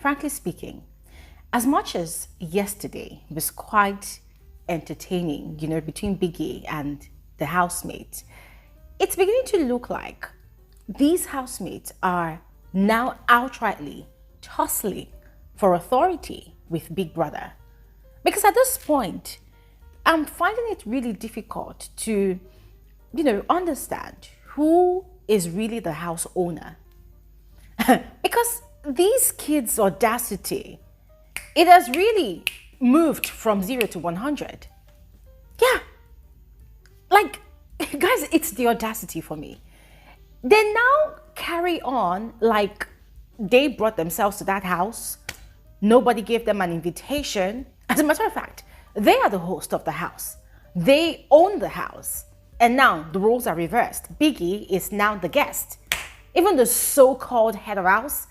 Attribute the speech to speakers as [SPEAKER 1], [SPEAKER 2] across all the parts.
[SPEAKER 1] frankly speaking, as much as yesterday was quite entertaining, between Biggie and the housemates, it's beginning to look like these housemates are now outrightly tussling for authority with Big Brother. Because at this point, I'm finding it really difficult to, understand who is really the house owner. Because these kids' audacity, it has really moved from 0 to 100. Yeah. Like, guys, it's the audacity for me. They now carry on like they brought themselves to that house. Nobody gave them an invitation. As a matter of fact, they are the host of the house. They own the house. And now the roles are reversed. Biggie is now the guest. Even the so-called head of house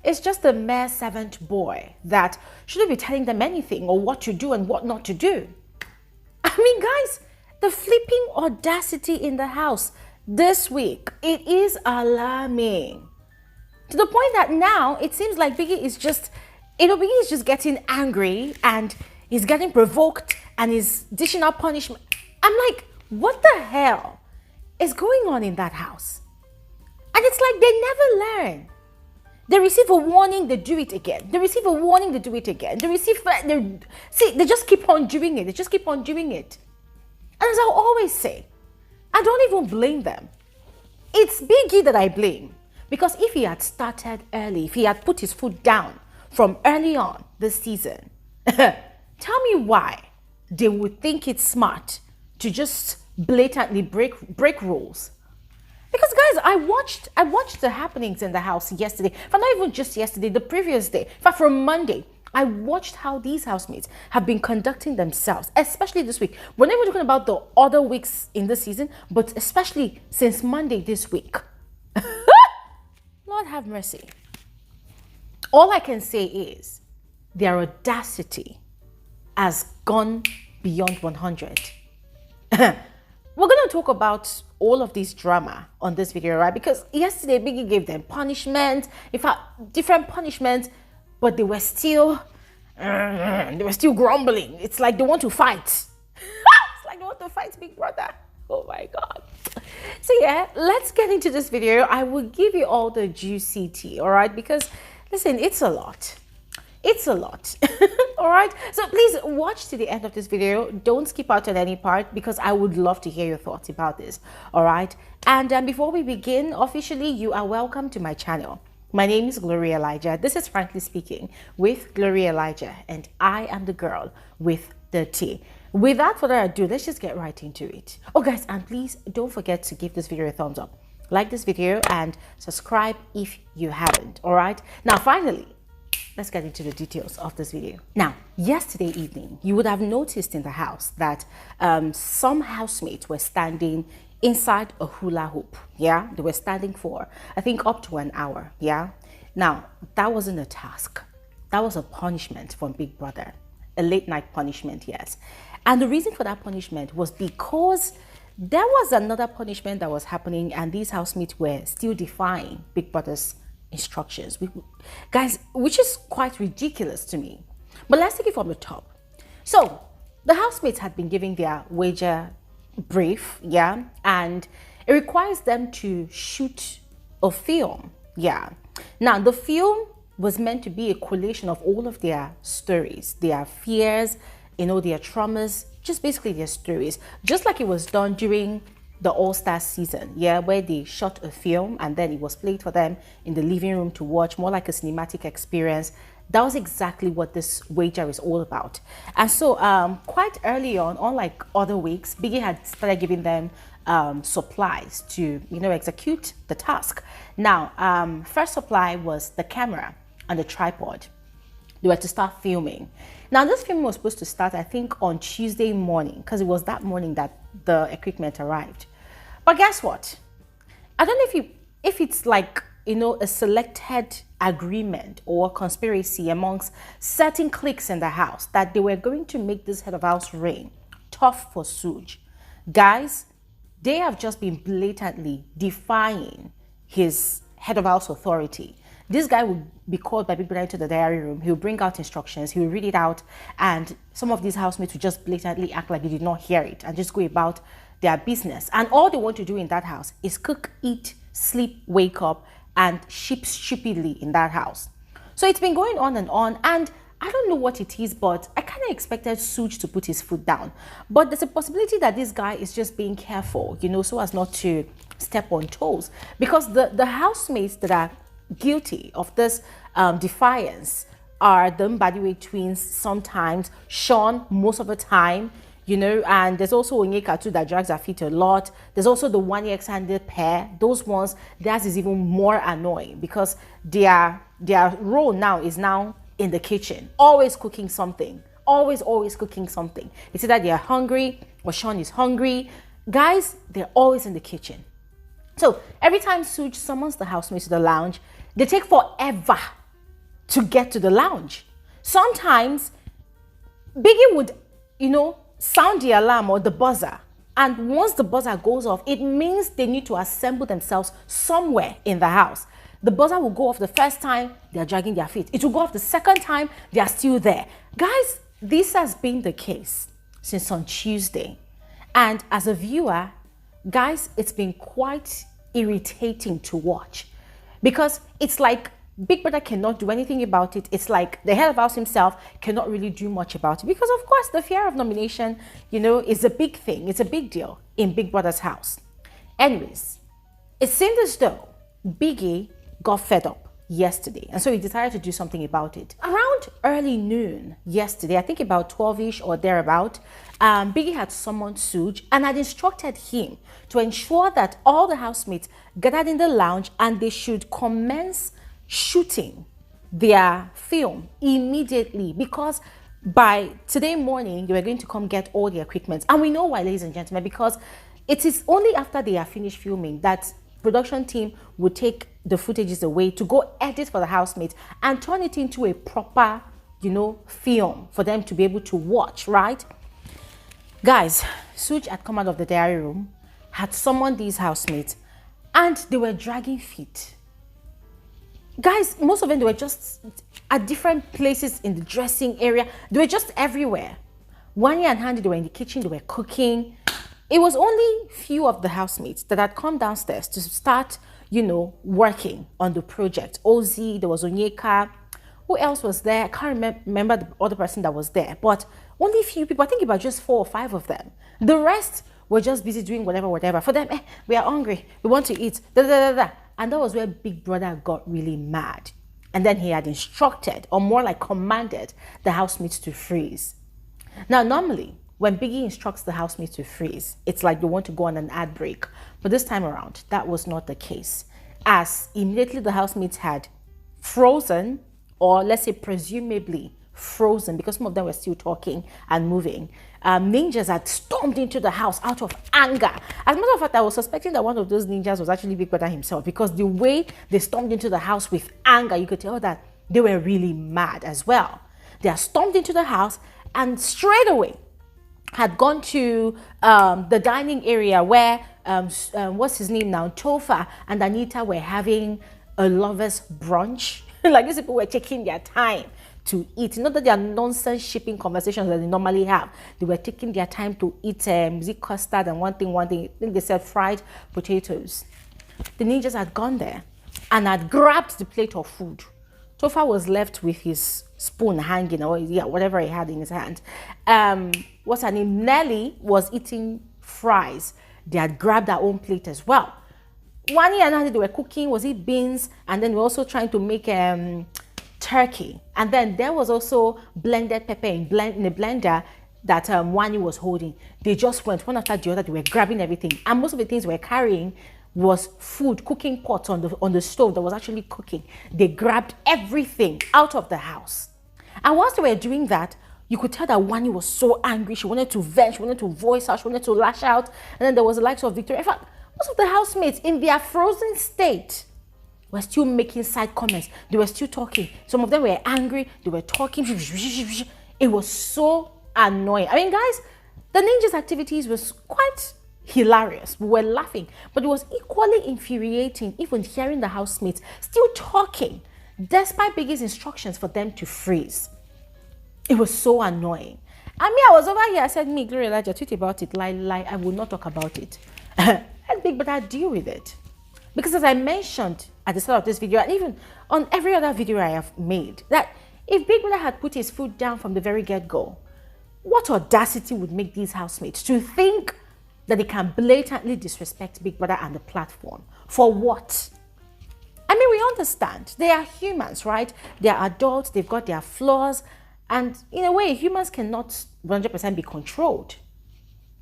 [SPEAKER 1] is just a mere servant boy that shouldn't be telling them anything or what to do and what not to do. I mean, guys, the flipping audacity in the house this week, it is alarming. To the point that now it seems like Biggie is just, Biggie is just getting angry and he's getting provoked and he's dishing out punishment. I'm like, what the hell is going on in that house? And it's like they never learn. They receive a warning, they do it again. They receive a warning, they do it again. They just keep on doing it. They just keep on doing it. And as I always say, I don't even blame them. It's Biggie that I blame. Because if he had started early, if he had put his foot down from early on this season, tell me why they would think it's smart to just blatantly break rules. Because guys, I watched the happenings in the house yesterday. But not even just yesterday, the previous day. In fact, from Monday, I watched how these housemates have been conducting themselves, especially this week. We're not even talking about the other weeks in this season, but especially since Monday this week. Lord have mercy. All I can say is their audacity has gone beyond 100. We're going to talk about all of this drama on this video, right? Because yesterday Biggie gave them punishment, in fact, different punishments, but they were still grumbling. It's like they want to fight. It's like they want to fight Big Brother. Oh my God. So yeah, let's get into this video. I will give you all the juicy tea, all right? Because listen, it's a lot. It's a lot. All right, so please watch to the end of this video. Don't skip out on any part because I would love to hear your thoughts about this. All right, and before we begin officially, you are welcome to my channel. My name is Gloria Elijah. This is Frankly Speaking with Gloria Elijah, and I am the girl with the tea. Without further ado, let's just get right into it. Oh guys, and please don't forget to give this video a thumbs up, like this video, and subscribe if you haven't. All right, now finally, let's get into the details of this video. Now, yesterday evening, you would have noticed in the house that some housemates were standing inside a hula hoop. Yeah, they were standing for, I think, up to an hour. Yeah. Now, that wasn't a task. That was a punishment from Big Brother, a late night punishment, yes. And the reason for that punishment was because there was another punishment that was happening and these housemates were still defying Big Brother's instructions, guys, which is quite ridiculous to me. But let's take it from the top. So the housemates had been giving their wager brief, yeah, and it requires them to shoot a film. Yeah, now the film was meant to be a collation of all of their stories, their fears, their traumas, just basically their stories, just like it was done during the All-Star season, yeah, where they shot a film and then it was played for them in the living room to watch, more like a cinematic experience. That was exactly what this wager is all about. And so quite early on, unlike other weeks, Biggie had started giving them supplies to, execute the task. Now, first supply was the camera and the tripod. They were to start filming. Now, this film was supposed to start, I think, on Tuesday morning, because it was that morning that the equipment arrived. But guess what? I don't know if it's like, a selected agreement or conspiracy amongst certain cliques in the house that they were going to make this head of house reign tough for Suj. Guys, they have just been blatantly defying his head of house authority. This guy would be called by Big Brother into the diary room. He'll bring out instructions, he'll read it out, and some of these housemates will just blatantly act like they did not hear it and just go about their business. And all they want to do in that house is cook, eat, sleep, wake up, and sheep stupidly in that house. So it's been going on, and I don't know what it is, but I kind of expected Suj to put his foot down. But there's a possibility that this guy is just being careful, you know, so as not to step on toes. Because the housemates that are guilty of this defiance are the Mbadiwe twins sometimes, Sean most of the time, you know, and there's also Onyeka too that drags her feet a lot. There's also the 1 year extended pair. Those ones, theirs is even more annoying because their role now is in the kitchen, always cooking something, always cooking something. It's either they're hungry or Sean is hungry. Guys, they're always in the kitchen. So every time Suj summons the housemates to the lounge, they take forever to get to the lounge. Sometimes Biggie would, you know, sound the alarm or the buzzer. And once the buzzer goes off, it means they need to assemble themselves somewhere in the house. The buzzer will go off the first time, they're dragging their feet. It will go off the second time, they are still there. Guys, this has been the case since on Tuesday. And as a viewer, guys, it's been quite irritating to watch because it's like Big Brother cannot do anything about it. It's like the head of house himself cannot really do much about it because, of course, the fear of nomination, you know, is a big thing. It's a big deal in Big Brother's house. Anyways, it seemed as though Biggie got fed up yesterday, and so he decided to do something about it. Around early noon yesterday, I think about 12ish or thereabout, Biggie had summoned Suj and had instructed him to ensure that all the housemates gathered in the lounge and they should commence shooting their film immediately because by today morning they were going to come get all the equipment. And we know why, ladies and gentlemen, because it is only after they are finished filming that production team would take the footages away to go edit for the housemates and turn it into a proper, you know, film for them to be able to watch, right? Guys, Suj had come out of the diary room, had summoned these housemates, and they were dragging feet. Guys, most of them, they were just at different places in the dressing area. They were just everywhere. 1 year and Handy, they were in the kitchen, they were cooking. It was only few of the housemates that had come downstairs to start, you know, working on the project. Ozzy, there was Onyeka. Who else was there? I can't remember the other person that was there, but only a few people. I think about just 4 or 5 of them. The rest were just busy doing whatever. For them, we are hungry, we want to eat, And that was where Big Brother got really mad. And then he had instructed, or more like commanded, the housemates to freeze. Now, normally, when Biggie instructs the housemates to freeze, it's like they want to go on an ad break. But this time around, that was not the case. As immediately the housemates had frozen, or let's say presumably frozen, because some of them were still talking and moving, ninjas had stormed into the house out of anger. As a matter of fact, I was suspecting that one of those ninjas was actually Big Brother himself, because the way they stormed into the house with anger, you could tell that they were really mad as well. They had stormed into the house and straight away had gone to the dining area where, what's his name now, Tofa and Anita were having a lovers brunch. Like these people were taking their time to eat. Not that they are nonsense shipping conversations that they normally have. They were taking their time to eat custard and one thing. I think they said fried potatoes. The ninjas had gone there and had grabbed the plate of food. Tofa was left with his spoon hanging, or whatever he had in his hand. What's her name? Nelly was eating fries. They had grabbed their own plate as well. 1 year and they were cooking, was it beans? And then we were also trying to make turkey. And then there was also blended pepper in a blender that Wani was holding. They just went one after the other. They were grabbing everything. And most of the things we were carrying was food, cooking pots on the stove that was actually cooking. They grabbed everything out of the house. And whilst they were doing that, you could tell that Wani was so angry. She wanted to vent, she wanted to voice out, she wanted to lash out. And then there was the likes of Victoria. In fact, most of the housemates in their frozen state were still making side comments. They were still talking. Some of them were angry. They were talking. It was so annoying. I mean, guys, the ninjas' activities was quite hilarious. We were laughing. But it was equally infuriating even hearing the housemates still talking. despite Biggie's instructions for them to freeze. It was so annoying. And me, I was over here. I said, me, Glory Elijah, tweet about it. Lie. I will not talk about it. Let Big Brother deal with it. Because as I mentioned at the start of this video, and even on every other video I have made, that if Big Brother had put his foot down from the very get-go, what audacity would make these housemates to think that they can blatantly disrespect Big Brother and the platform? For what? I mean, we understand. They are humans, right? They are adults. They've got their flaws. And in a way, humans cannot 100% be controlled.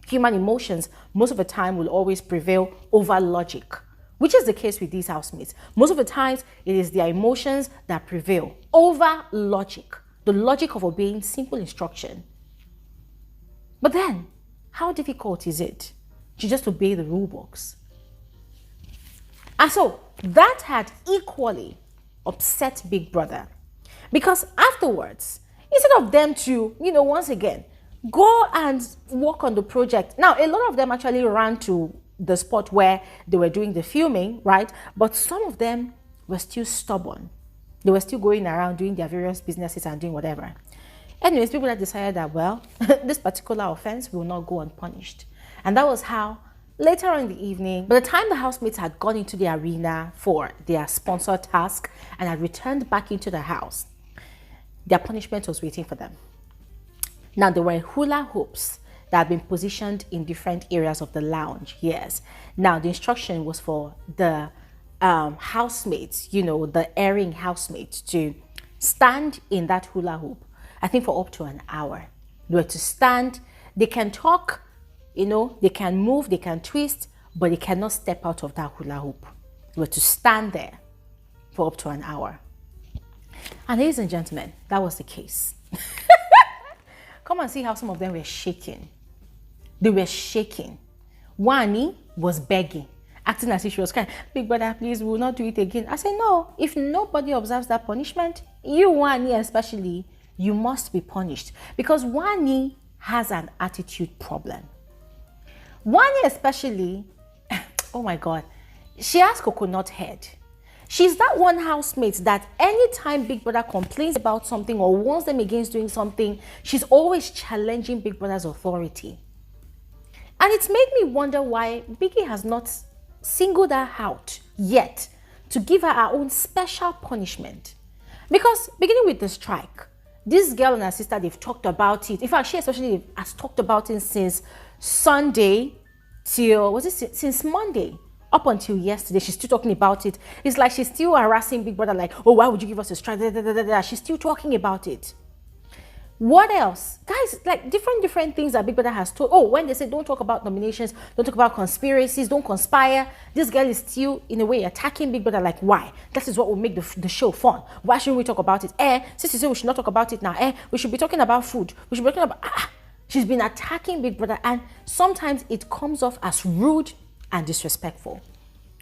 [SPEAKER 1] Human emotions, most of the time, will always prevail over logic, which is the case with these housemates. Most of the times, it is their emotions that prevail over logic, the logic of obeying simple instruction. But then, how difficult is it to just obey the rule books? And so, that had equally upset Big Brother. Because afterwards, instead of them to, once again, go and work on the project. Now, a lot of them actually ran to the spot where they were doing the filming, right? But some of them were still stubborn. They were still going around doing their various businesses and doing whatever. Anyways, people had decided that, well, this particular offense will not go unpunished. And that was how, later on in the evening, by the time the housemates had gone into the arena for their sponsored task and had returned back into the house, their punishment was waiting for them. Now, there were hula hoops that had been positioned in different areas of the lounge. Yes. Now, the instruction was for the housemates, the erring housemates, to stand in that hula hoop, I think for up to an hour. They were to stand. They can talk, they can move, they can twist, but they cannot step out of that hula hoop. They were to stand there for up to an hour. And ladies and gentlemen, that was the case. Come and see how some of them were shaking. They were shaking. Wani was begging, acting as if she was crying. Big Brother, please, we will not do it again. I said, no, if nobody observes that punishment, you, Wani especially, you must be punished. Because Wani has an attitude problem. Wani especially, oh my God, she has coconut head. She's that one housemate that anytime Big Brother complains about something or warns them against doing something, she's always challenging Big Brother's authority. And it's made me wonder why Biggie has not singled her out yet to give her her own special punishment. Because beginning with the strike, this girl and her sister, they've talked about it. In fact, she especially has talked about it since Sunday till, since Monday? Up until yesterday, she's still talking about it. It's like she's still harassing Big Brother like, oh, why would you give us a strike? She's still talking about it. What else? Guys, like different things that Big Brother has told. Oh, when they say don't talk about nominations, don't talk about conspiracies, don't conspire, this girl is still, in a way, attacking Big Brother like, why? That is what will make the show fun. Why shouldn't we talk about it? Since you say we should not talk about it now, we should be talking about food. We should be talking about... She's been attacking Big Brother, and sometimes it comes off as rude and disrespectful.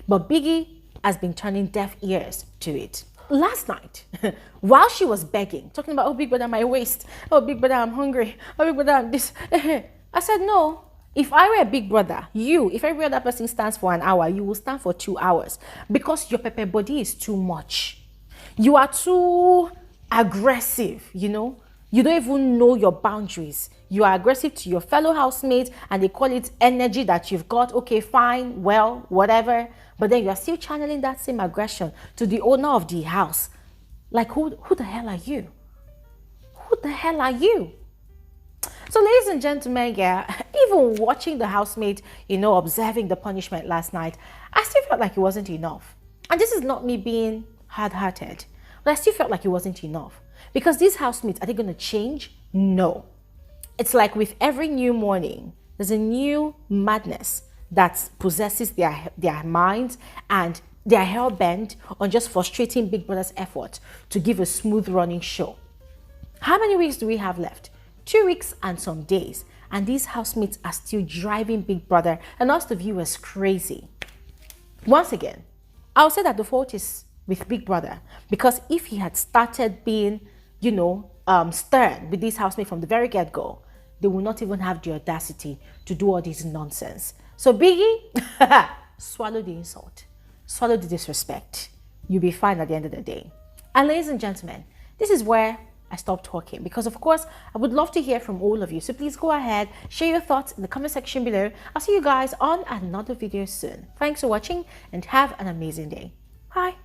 [SPEAKER 1] But Biggie has been turning deaf ears to it. Last night, while she was begging, talking about, oh, Big Brother, my waist. Oh, Big Brother, I'm hungry. Oh, Big Brother, I'm this. I said, no. If I were a Big Brother, if every other person stands for an hour, you will stand for 2 hours. Because your pepper body is too much. You are too aggressive, You don't even know your boundaries. You are aggressive to your fellow housemates and they call it energy that you've got. Okay, fine, well, whatever. But then you are still channeling that same aggression to the owner of the house. Like, who the hell are you? Who the hell are you? So, ladies and gentlemen, even watching the housemate, observing the punishment last night, I still felt like it wasn't enough. And this is not me being hard-hearted, but I still felt like it wasn't enough. Because these housemates, are they going to change? No. It's like with every new morning, there's a new madness that possesses their minds, and they are hell-bent on just frustrating Big Brother's effort to give a smooth running show. How many weeks do we have left? 2 weeks and some days. And these housemates are still driving Big Brother and us the viewers crazy. Once again, I'll say that the fault is with Big Brother, because if he had started being, stern with these housemates from the very get-go, they will not even have the audacity to do all this nonsense. So Biggie, swallow the insult, swallow the disrespect. You'll be fine at the end of the day. And ladies and gentlemen, this is where I stop talking, because of course I would love to hear from all of you. So please go ahead, share your thoughts in the comment section below. I'll see you guys on another video soon. Thanks for watching and have an amazing day. Bye.